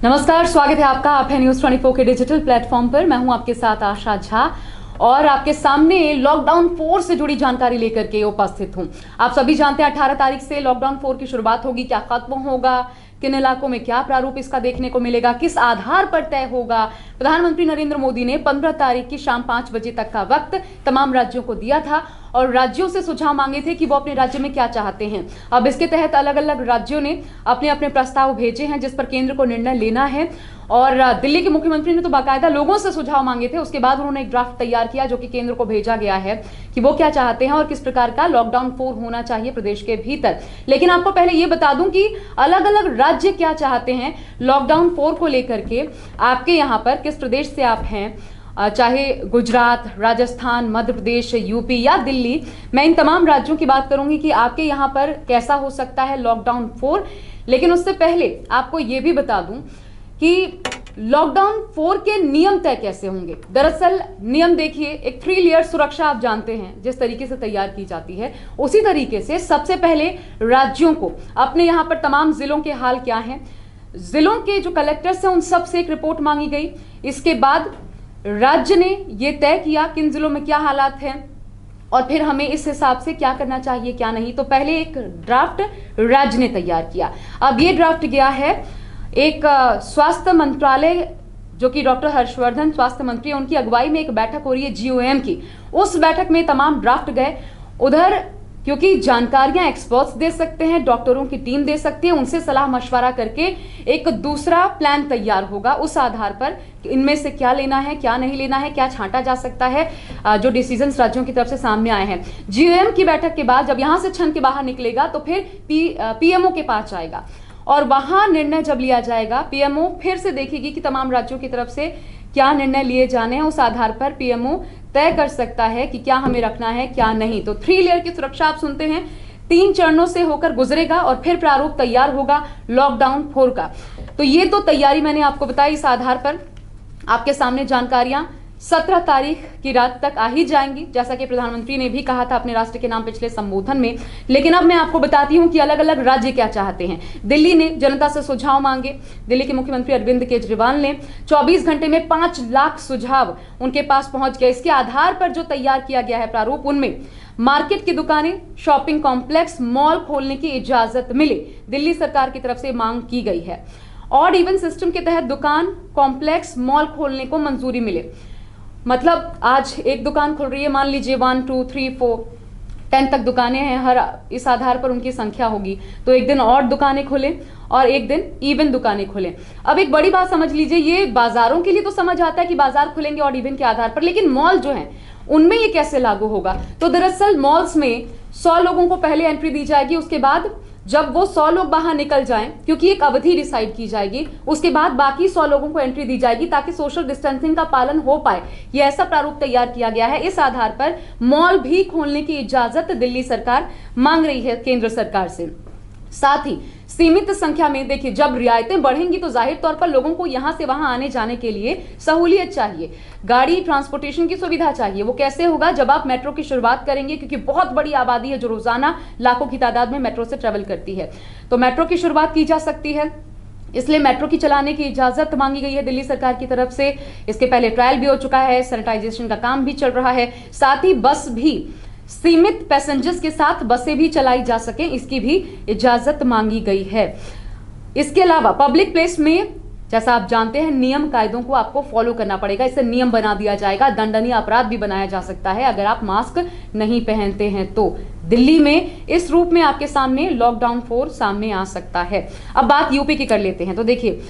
नमस्कार, स्वागत है आपका। आप है न्यूज 24 के डिजिटल प्लेटफॉर्म पर। मैं हूं आपके साथ आशा झा और आपके सामने लॉकडाउन 4 से जुड़ी जानकारी लेकर के उपस्थित हूं। आप सभी जानते हैं 18 तारीख से लॉकडाउन 4 की शुरुआत होगी। क्या खत्म होगा, किन इलाकों में क्या प्रारूप इसका देखने को मिलेगा, किस आधार पर तय होगा। प्रधानमंत्री नरेंद्र मोदी ने 15 तारीख की शाम 5 बजे तक का वक्त तमाम राज्यों को दिया था और राज्यों से सुझाव मांगे थे कि वो अपने राज्य में क्या चाहते हैं। अब इसके तहत अलग अलग राज्यों ने अपने अपने प्रस्ताव भेजे हैं जिस पर केंद्र को निर्णय लेना है। और दिल्ली के मुख्यमंत्री ने तो बाकायदा लोगों से सुझाव मांगे थे। उसके बाद उन्होंने एक ड्राफ्ट तैयार किया जो कि केंद्र को भेजा गया है कि वो क्या चाहते हैं और किस प्रकार का लॉकडाउन 4 होना चाहिए प्रदेश के भीतर। लेकिन आपको पहले ये बता दूं कि अलग अलग राज्य क्या चाहते हैं लॉकडाउन 4 को लेकर के। आपके यहाँ पर किस प्रदेश से आप हैं, चाहे गुजरात, राजस्थान, मध्य प्रदेश, यूपी या दिल्ली, मैं इन तमाम राज्यों की बात करूंगी कि आपके यहाँ पर कैसा हो सकता है लॉकडाउन 4। लेकिन उससे पहले आपको ये भी बता दूं कि लॉकडाउन 4 के नियम तय कैसे होंगे। दरअसल नियम देखिए, एक 3 लेयर सुरक्षा आप जानते हैं जिस तरीके से तैयार की जाती है, उसी तरीके से सबसे पहले राज्यों को अपने यहाँ पर तमाम जिलों के हाल क्या हैं, जिलों के जो कलेक्टर्स हैं उन सब से एक रिपोर्ट मांगी गई। इसके बाद राज्य ने यह तय किया किन जिलों में क्या हालात हैं और फिर हमें इस हिसाब से क्या करना चाहिए क्या नहीं। तो पहले एक ड्राफ्ट राज्य ने तैयार किया। अब ये ड्राफ्ट गया है एक स्वास्थ्य मंत्रालय, जो कि डॉक्टर हर्षवर्धन स्वास्थ्य मंत्री है, उनकी अगुवाई में एक बैठक हो रही है GOM की। उस बैठक में तमाम ड्राफ्ट गए उधर, क्योंकि जानकारियां एक्सपर्ट्स दे सकते हैं, डॉक्टरों की टीम दे सकती है, उनसे सलाह मशवरा करके एक दूसरा प्लान तैयार होगा। उस आधार पर इनमें से क्या लेना है क्या नहीं लेना है, क्या छांटा जा सकता है, जो डिसीजंस राज्यों की तरफ से सामने आए हैं। GOM की बैठक के बाद जब यहां से छन के बाहर निकलेगा तो फिर PMO के पास जाएगा और वहां निर्णय जब लिया जाएगा, PMO फिर से देखेगी कि तमाम राज्यों की तरफ से क्या निर्णय लिए जाने हैं। उस आधार पर PMO तय कर सकता है कि क्या हमें रखना है क्या नहीं। तो 3 लेयर की सुरक्षा आप सुनते हैं, 3 चरणों से होकर गुजरेगा और फिर प्रारूप तैयार होगा लॉकडाउन 4 का। तो ये तो तैयारी मैंने आपको बताई। इस आधार पर आपके सामने जानकारियां 17 तारीख की रात तक आ ही जाएंगी, जैसा कि प्रधानमंत्री ने भी कहा था अपने राष्ट्र के नाम पिछले संबोधन में। लेकिन अब मैं आपको बताती हूं कि अलग अलग राज्य क्या चाहते हैं। दिल्ली ने जनता से सुझाव मांगे। दिल्ली के मुख्यमंत्री अरविंद केजरीवाल ने 24 घंटे में 5 लाख सुझाव उनके पास पहुंच गए। इसके आधार पर जो तैयार किया गया है प्रारूप, उनमें मार्केट की दुकानें, शॉपिंग कॉम्प्लेक्स, मॉल खोलने की इजाजत मिले, दिल्ली सरकार की तरफ से मांग की गई है। ऑड इवन सिस्टम के तहत दुकान, कॉम्प्लेक्स, मॉल खोलने को मंजूरी मिले। मतलब आज एक दुकान खुल रही है, मान लीजिए 1 2 3 4 10 तक दुकानें हैं, हर इस आधार पर उनकी संख्या होगी, तो एक दिन और दुकानें खुलें और एक दिन इवन दुकानें खुलें। अब एक बड़ी बात समझ लीजिए, ये बाजारों के लिए तो समझ आता है कि बाजार खुलेंगे और इवन के आधार पर, लेकिन मॉल जो है उनमें ये कैसे लागू होगा। तो दरअसल मॉल्स में 100 लोगों को पहले एंट्री दी जाएगी, उसके बाद जब वो 100 लोग बाहर निकल जाएं, क्योंकि एक अवधि डिसाइड की जाएगी, उसके बाद बाकी 100 लोगों को एंट्री दी जाएगी ताकि सोशल डिस्टेंसिंग का पालन हो पाए। ये ऐसा प्रारूप तैयार किया गया है। इस आधार पर मॉल भी खोलने की इजाजत दिल्ली सरकार मांग रही है केंद्र सरकार से। साथ ही सीमित संख्या में, देखिए जब रियायतें बढ़ेंगी तो जाहिर तौर पर लोगों को यहां से वहां आने जाने के लिए सहूलियत चाहिए, गाड़ी ट्रांसपोर्टेशन की सुविधा चाहिए। वो कैसे होगा, जब आप मेट्रो की शुरुआत करेंगे, क्योंकि बहुत बड़ी आबादी है जो रोजाना लाखों की तादाद में मेट्रो से ट्रेवल करती है, तो मेट्रो की शुरुआत की जा सकती है। इसलिए मेट्रो की चलाने की इजाजत मांगी गई है दिल्ली सरकार की तरफ से। इसके पहले ट्रायल भी हो चुका है, सैनिटाइजेशन का काम भी चल रहा है। साथ ही बस भी, सीमित पैसेंजर्स के साथ बसें भी चलाई जा सके, इसकी भी इजाजत मांगी गई है। इसके अलावा पब्लिक प्लेस में, जैसा आप जानते हैं, नियम कायदों को आपको फॉलो करना पड़ेगा। इसे नियम बना दिया जाएगा, दंडनीय अपराध भी बनाया जा सकता है अगर आप मास्क नहीं पहनते हैं तो। दिल्ली में इस रूप में आपके सामने लॉकडाउन 4 सामने आ सकता है। अब बात यूपी की कर लेते हैं। तो देखिए,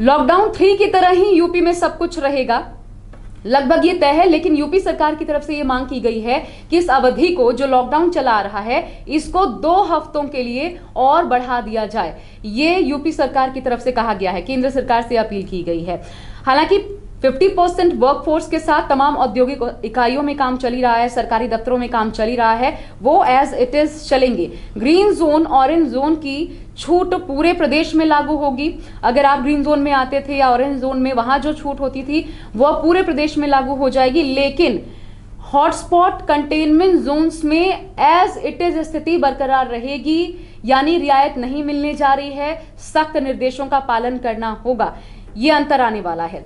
लॉकडाउन 3 की तरह ही यूपी में सब कुछ रहेगा, लगभग ये तय है। लेकिन यूपी सरकार की तरफ से ये मांग की गई है कि इस अवधि को, जो लॉकडाउन चला रहा है, इसको 2 हफ्तों के लिए और बढ़ा दिया जाए। ये यूपी सरकार की तरफ से कहा गया है, केंद्र सरकार से अपील की गई है। हालांकि 50% वर्कफोर्स के साथ तमाम औद्योगिक इकाइयों में काम चल ही रहा है, सरकारी दफ्तरों में काम चल ही रहा है, वो एज इट इज चलेंगे। ग्रीन जोन, ऑरेंज जोन की छूट पूरे प्रदेश में लागू होगी। अगर आप ग्रीन जोन में आते थे या ऑरेंज जोन में, वहां जो छूट होती थी वह पूरे प्रदेश में लागू हो जाएगी। लेकिन हॉटस्पॉट कंटेनमेंट जोन्स में एज इट इज स्थिति बरकरार रहेगी। यानी रियायत नहीं मिलने जा रही है, सख्त निर्देशों का पालन करना होगा, ये अंतर आने वाला है।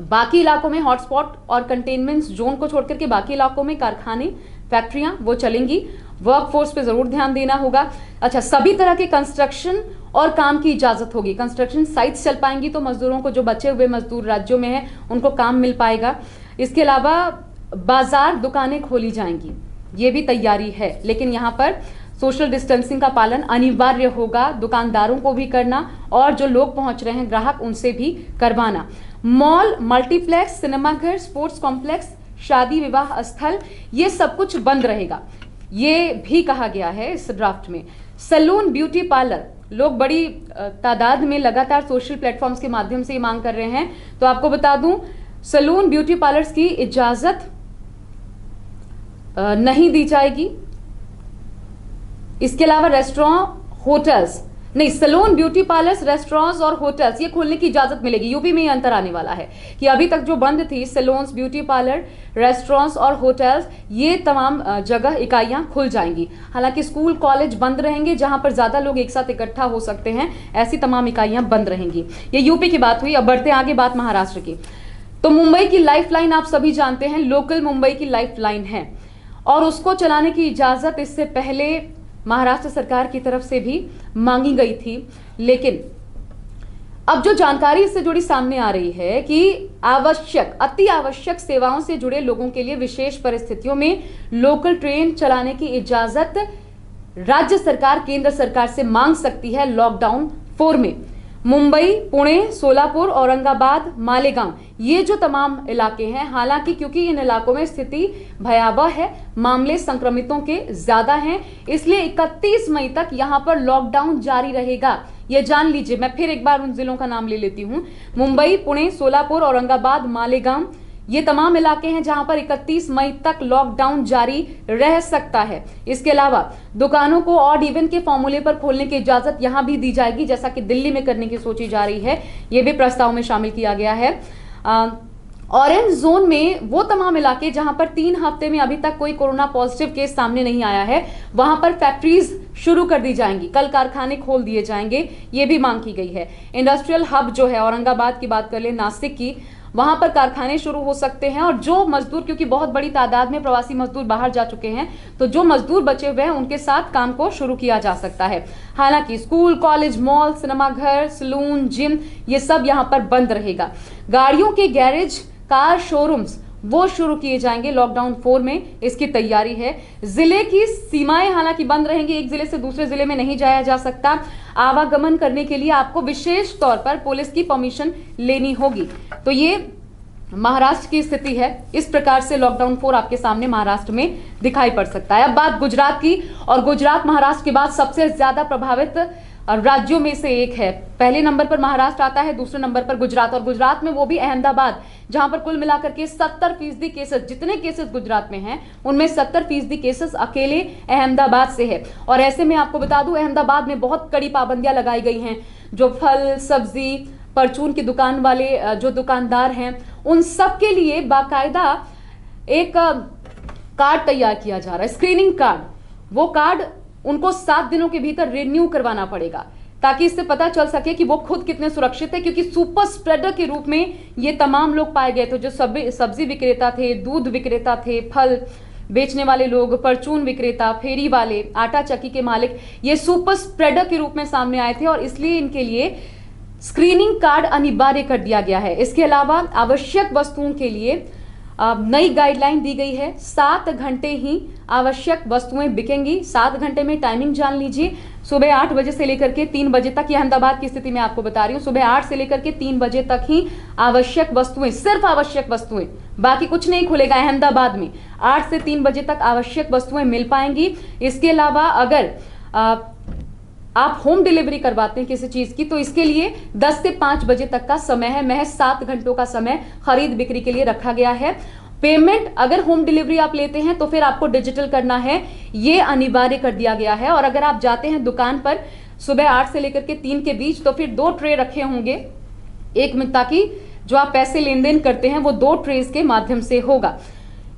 बाकी इलाकों में हॉटस्पॉट और कंटेनमेंट जोन को छोड़कर के बाकी इलाकों में कारखाने, फैक्ट्रियां वो चलेंगी। वर्कफोर्स पे जरूर ध्यान देना होगा। अच्छा, सभी तरह के कंस्ट्रक्शन और काम की इजाजत होगी। कंस्ट्रक्शन साइट्स चल पाएंगी तो मजदूरों को, जो बचे हुए मजदूर राज्यों में हैं, उनको काम मिल पाएगा। इसके अलावा बाजार, दुकानें खोली जाएंगी, ये भी तैयारी है, लेकिन यहाँ पर सोशल डिस्टेंसिंग का पालन अनिवार्य होगा, दुकानदारों को भी करना और जो लोग पहुंच रहे हैं ग्राहक, उनसे भी करवाना। मॉल, मल्टीप्लेक्स, सिनेमाघर, स्पोर्ट्स कॉम्प्लेक्स, शादी विवाह स्थल, ये सब कुछ बंद रहेगा, ये भी कहा गया है इस ड्राफ्ट में। सैलून, ब्यूटी पार्लर, लोग बड़ी तादाद में लगातार सोशल प्लेटफॉर्म्स के माध्यम से ये मांग कर रहे हैं, तो आपको बता दूं सैलून, ब्यूटी पार्लर्स की इजाजत नहीं दी जाएगी। इसके अलावा रेस्टोरेंट, होटल्स नहीं, सैलून, ब्यूटी पार्लर्स, रेस्टोरेंट्स और होटल्स ये खोलने की इजाजत मिलेगी। यूपी में ये अंतर आने वाला है कि अभी तक जो बंद थी सैलून्स, ब्यूटी पार्लर, रेस्टोरेंट्स और होटल्स, ये तमाम जगह इकाइयां खुल जाएंगी। हालांकि स्कूल, कॉलेज बंद रहेंगे, जहां पर ज्यादा लोग एक साथ इकट्ठा हो सकते हैं, ऐसी तमाम इकाइयां बंद रहेंगी। ये यूपी की बात हुई। अब बढ़ते आगे, बात महाराष्ट्र की। तो मुंबई की लाइफलाइन आप सभी जानते हैं, लोकल मुंबई की लाइफलाइन है और उसको चलाने की इजाजत इससे पहले महाराष्ट्र सरकार की तरफ से भी मांगी गई थी। लेकिन अब जो जानकारी इससे जुड़ी सामने आ रही है कि आवश्यक, अति आवश्यक सेवाओं से जुड़े लोगों के लिए विशेष परिस्थितियों में लोकल ट्रेन चलाने की इजाजत राज्य सरकार केंद्र सरकार से मांग सकती है लॉकडाउन 4 में। मुंबई, पुणे, सोलापुर, औरंगाबाद, मालेगांव, ये जो तमाम इलाके हैं, हालांकि क्योंकि इन इलाकों में स्थिति भयावह है, मामले संक्रमितों के ज्यादा हैं, इसलिए 31 मई तक यहां पर लॉकडाउन जारी रहेगा। ये जान लीजिए, मैं फिर एक बार उन जिलों का नाम ले लेती हूं। मुंबई, पुणे, सोलापुर, औरंगाबाद, मालेगांव, ये तमाम इलाके हैं जहां पर 31 मई तक लॉकडाउन जारी रह सकता है। इसके अलावा दुकानों को ऑड इवन के फॉर्मूले पर खोलने की इजाजत यहां भी दी जाएगी, जैसा कि दिल्ली में करने की सोची जा रही है, यह भी प्रस्ताव में शामिल किया गया है। ऑरेंज जोन में वो तमाम इलाके जहां पर 3 हफ्ते में अभी तक कोई कोरोना पॉजिटिव केस सामने नहीं आया है, वहां पर फैक्ट्रीज शुरू कर दी जाएंगी, कल कारखाने खोल दिए जाएंगे, ये भी मांग की गई है। इंडस्ट्रियल हब जो है, औरंगाबाद की बात कर ले, नासिक की, वहां पर कारखाने शुरू हो सकते हैं और जो मजदूर, क्योंकि बहुत बड़ी तादाद में प्रवासी मजदूर बाहर जा चुके हैं, तो जो मजदूर बचे हुए हैं उनके साथ काम को शुरू किया जा सकता है। हालांकि स्कूल, कॉलेज, मॉल, सिनेमाघर, सैलून, जिम, ये सब यहां पर बंद रहेगा। गाड़ियों के गैरेज, कार शोरूम्स वो शुरू किए जाएंगे लॉकडाउन 4 में, इसकी तैयारी है। जिले की सीमाएं हालांकि बंद रहेंगी, एक जिले से दूसरे जिले में नहीं जाया जा सकता। आवागमन करने के लिए आपको विशेष तौर पर पुलिस की परमिशन लेनी होगी। तो ये महाराष्ट्र की स्थिति है। इस प्रकार से लॉकडाउन 4 आपके सामने महाराष्ट्र में दिखाई पड़ सकता है। अब बात गुजरात की, और गुजरात महाराष्ट्र के बाद सबसे ज्यादा प्रभावित राज्यों में से एक है। पहले नंबर पर महाराष्ट्र आता है, दूसरे नंबर पर गुजरात, और गुजरात में वो भी अहमदाबाद, जहां पर कुल मिलाकर के 70% केसेस, जितने केसेस गुजरात में हैं उनमें 70% केसेस अकेले अहमदाबाद से है। और ऐसे में आपको बता दूं, अहमदाबाद में बहुत कड़ी पाबंदियां लगाई गई हैं। जो फल, सब्जी, परचून की दुकान वाले जो दुकानदार हैं, उन सब के लिए बाकायदा एक कार्ड तैयार किया जा रहा है, स्क्रीनिंग कार्ड। वो कार्ड उनको 7 दिनों के भीतर रिन्यू करवाना पड़ेगा, ताकि इससे पता चल सके कि वो खुद कितने सुरक्षित है, क्योंकि सुपर स्प्रेडर के रूप में ये तमाम लोग पाए गए थे। जो सब्जी विक्रेता थे, दूध विक्रेता थे, फल बेचने वाले लोग, परचून विक्रेता, फेरी वाले, आटा चक्की के मालिक, ये सुपर स्प्रेडर के रूप में सामने आए थे, और इसलिए इनके लिए स्क्रीनिंग कार्ड अनिवार्य कर दिया गया है। इसके अलावा आवश्यक वस्तुओं के लिए नई गाइडलाइन दी गई है। 7 घंटे ही आवश्यक वस्तुएं बिकेंगी। 7 घंटे में टाइमिंग जान लीजिए, सुबह 8 बजे से लेकर के 3 बजे तक। ये अहमदाबाद की स्थिति मैं आपको बता रही हूँ। सुबह 8 से लेकर के 3 बजे तक ही आवश्यक वस्तुएं, सिर्फ आवश्यक वस्तुएं, बाकी कुछ नहीं खुलेगा अहमदाबाद में। 8 से 3 बजे तक आवश्यक वस्तुएं मिल पाएंगी। इसके अलावा अगर आप होम डिलीवरी करवाते हैं किसी चीज की, तो इसके लिए 10 से 5 बजे तक का समय है। महज 7 घंटों का समय खरीद बिक्री के लिए रखा गया है। पेमेंट अगर होम डिलीवरी आप लेते हैं तो फिर आपको डिजिटल करना है, यह अनिवार्य कर दिया गया है। और अगर आप जाते हैं दुकान पर सुबह 8 से लेकर के 3 के बीच, तो फिर 2 ट्रे रखे होंगे एक में, ताकि जो आप पैसे लेन देन करते हैं वो 2 ट्रेस के माध्यम से होगा।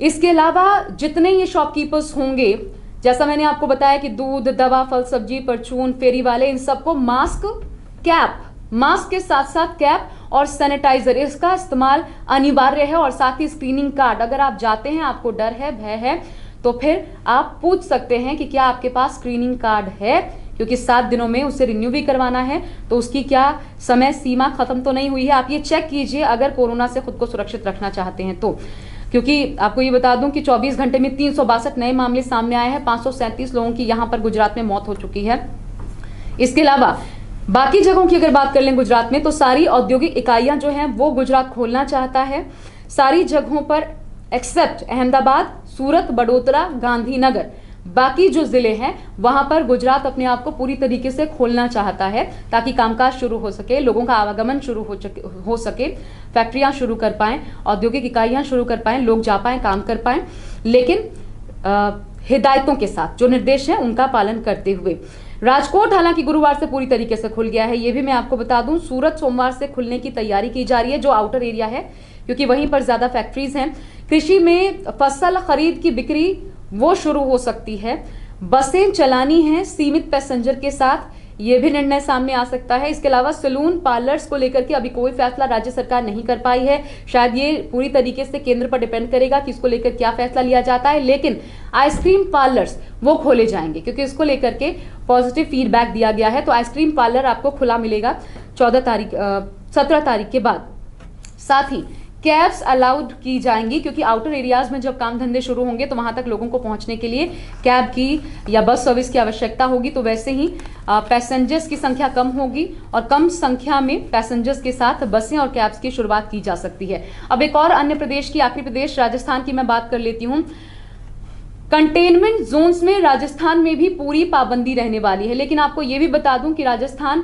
इसके अलावा जितने ये शॉपकीपर्स होंगे, जैसा मैंने आपको बताया कि दूध, दवा, फल सब्जी, परचून, फेरी वाले, इन सबको मास्क, कैप, मास्क के साथ साथ कैप और सैनिटाइजर, इसका इस्तेमाल अनिवार्य है। और साथ ही स्क्रीनिंग कार्ड, अगर आप जाते हैं, आपको डर है, भय है, तो फिर आप पूछ सकते हैं कि क्या आपके पास स्क्रीनिंग कार्ड है, क्योंकि 7 दिनों में उसे रिन्यू भी करवाना है, तो उसकी क्या समय सीमा खत्म तो नहीं हुई है। आप ये चेक कीजिए अगर कोरोना से खुद को सुरक्षित रखना चाहते हैं तो। क्योंकि आपको ये बता दूं कि 24 घंटे में 362 नए मामले सामने आए हैं। 537 लोगों की यहां पर गुजरात में मौत हो चुकी है। इसके अलावा बाकी जगहों की अगर बात कर लें गुजरात में, तो सारी औद्योगिक इकाइयां जो हैं वो गुजरात खोलना चाहता है। सारी जगहों पर एक्सेप्ट अहमदाबाद, सूरत, बड़ोदरा, गांधीनगर, बाकी जो जिले हैं वहां पर गुजरात अपने आप को पूरी तरीके से खोलना चाहता है, ताकि कामकाज शुरू हो सके, लोगों का आवागमन शुरू हो सके, फैक्ट्रियां शुरू कर पाएं, औद्योगिक इकाइयां शुरू कर पाएं, लोग जा पाएं, काम कर पाएं, लेकिन हिदायतों के साथ, जो निर्देश हैं उनका पालन करते हुए। राजकोट हालांकि गुरुवार से पूरी तरीके से खुल गया है, ये भी मैं आपको बता दूं। सूरत सोमवार से खुलने की तैयारी की जा रही है, जो आउटर एरिया है, क्योंकि वहीं पर ज्यादा फैक्ट्रीज हैं। कृषि में फसल खरीद की बिक्री वो शुरू हो सकती है। बसें चलानी हैं सीमित पैसेंजर के साथ, ये भी निर्णय सामने आ सकता है। इसके अलावा सैलून, पार्लर्स को लेकर के अभी कोई फैसला राज्य सरकार नहीं कर पाई है। शायद ये पूरी तरीके से केंद्र पर डिपेंड करेगा कि इसको लेकर क्या फैसला लिया जाता है। लेकिन आइसक्रीम पार्लर्स वो खोले जाएंगे, क्योंकि इसको लेकर के पॉजिटिव फीडबैक दिया गया है। तो आइसक्रीम पार्लर आपको खुला मिलेगा 17 तारीख के बाद। साथ ही कैब्स अलाउड की जाएंगी, क्योंकि आउटर एरियाज में जब काम धंधे शुरू होंगे तो वहां तक लोगों को पहुंचने के लिए कैब की या बस सर्विस की आवश्यकता होगी। तो वैसे ही पैसेंजर्स की संख्या कम होगी और कम संख्या में पैसेंजर्स के साथ बसें और कैब्स की शुरुआत की जा सकती है। अब एक और अन्य प्रदेश की, आखिरी प्रदेश राजस्थान की मैं बात कर लेती हूं। कंटेनमेंट जोन्स में राजस्थान में भी पूरी पाबंदी रहने वाली है, लेकिन आपको यह भी बता दूं कि राजस्थान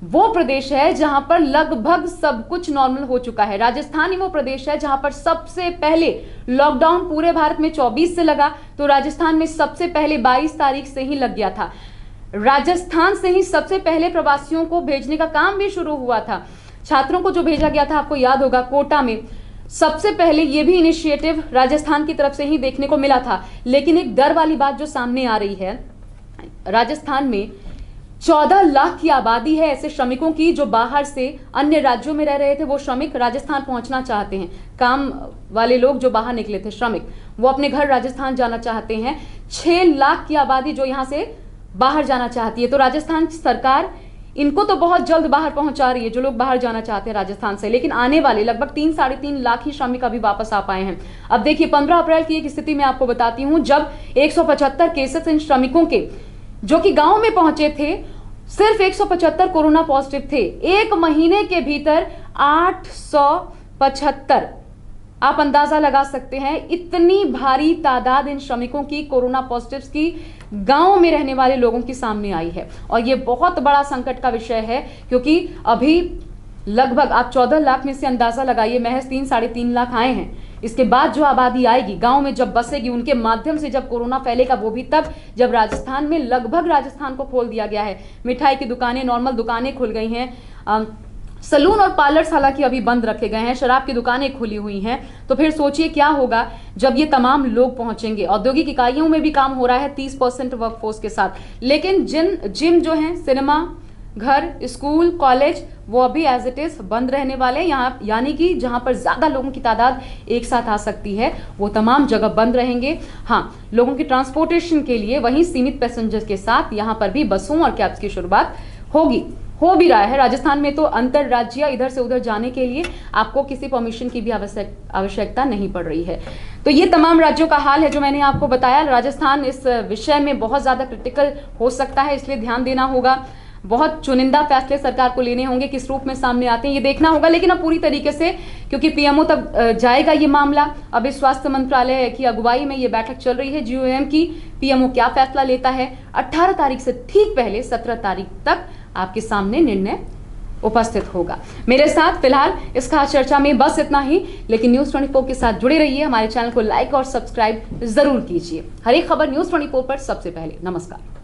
वो प्रदेश है जहां पर लगभग सब कुछ नॉर्मल हो चुका है। राजस्थान ही वो प्रदेश है जहां पर सबसे पहले लॉकडाउन पूरे भारत में 24 से लगा, तो राजस्थान में सबसे पहले 22 तारीख से ही लग गया था। राजस्थान से ही सबसे पहले प्रवासियों को भेजने का काम भी शुरू हुआ था। छात्रों को जो भेजा गया था, आपको याद होगा, कोटा में सबसे पहले ये भी इनिशिएटिव राजस्थान की तरफ से ही देखने को मिला था। लेकिन एक डर वाली बात जो सामने आ रही है, राजस्थान में 14 लाख की आबादी है ऐसे श्रमिकों की जो बाहर से अन्य राज्यों में रह रहे थे। वो श्रमिक राजस्थान पहुंचना चाहते हैं। काम वाले लोग जो बाहर निकले थे, श्रमिक, वो अपने घर राजस्थान जाना चाहते हैं। 6 लाख की आबादी जो यहां से बाहर जाना चाहती है। तो राजस्थान सरकार इनको तो बहुत जल्द बाहर पहुंचा रही है, जो लोग बाहर जाना चाहते हैं राजस्थान से। लेकिन आने वाले लगभग 3-3.5 लाख ही श्रमिक अभी वापस आ पाए हैं। अब देखिए 15 अप्रैल की एक स्थिति मैं आपको बताती हूं, जब 175 केसेस इन श्रमिकों के जो कि गांव में पहुंचे थे, सिर्फ 175 कोरोना पॉजिटिव थे। एक महीने के भीतर 875, आप अंदाजा लगा सकते हैं इतनी भारी तादाद इन श्रमिकों की कोरोना पॉजिटिव्स की गांव में रहने वाले लोगों की सामने आई है। और यह बहुत बड़ा संकट का विषय है, क्योंकि अभी लगभग आप 14 लाख में से अंदाजा लगाइए, महज 3-3.5 लाख आए हैं। इसके बाद जो आबादी आएगी गांव में, जब बसेगी, उनके माध्यम से जब कोरोना फैलेगा, वो भी तब जब राजस्थान में लगभग राजस्थान को खोल दिया गया है। मिठाई की दुकानें, नॉर्मल दुकानें खुल गई हैं। सलून और पार्लर्स हालांकि अभी बंद रखे गए हैं, शराब की दुकानें खुली हुई हैं। तो फिर सोचिए क्या होगा जब ये तमाम लोग पहुंचेंगे। औद्योगिक इकाइयों में भी काम हो रहा है 30% वर्कफोर्स के साथ, लेकिन जिम जो है, सिनेमा घर, स्कूल, कॉलेज, वो अभी एज इट इज बंद रहने वाले। यहाँ यानी कि जहां पर ज्यादा लोगों की तादाद एक साथ आ सकती है, वो तमाम जगह बंद रहेंगे। हाँ, लोगों की ट्रांसपोर्टेशन के लिए वहीं सीमित पैसेंजर के साथ यहाँ पर भी बसों और कैब्स की शुरुआत होगी, हो भी रहा है। राजस्थान में तो अंतर राज्य इधर से उधर जाने के लिए आपको किसी परमिशन की भी आवश्यकता नहीं पड़ रही है। तो ये तमाम राज्यों का हाल है जो मैंने आपको बताया। राजस्थान इस विषय में बहुत ज्यादा क्रिटिकल हो सकता है, इसलिए ध्यान देना होगा। बहुत चुनिंदा फैसले सरकार को लेने होंगे, किस रूप में सामने आते हैं ये देखना होगा। लेकिन अब पूरी तरीके से, क्योंकि पीएमओ तक जाएगा ये मामला, अब इस स्वास्थ्य मंत्रालय की अगुवाई में ये बैठक चल रही है जीओएम की। पीएमओ क्या फैसला लेता है, 18 तारीख से ठीक पहले 17 तारीख तक आपके सामने निर्णय उपस्थित होगा। मेरे साथ फिलहाल इस खास चर्चा में बस इतना ही, लेकिन न्यूज 24 के साथ जुड़े रहिए। हमारे चैनल को लाइक और सब्सक्राइब जरूर कीजिए। हर एक खबर न्यूज 24 पर सबसे पहले। नमस्कार।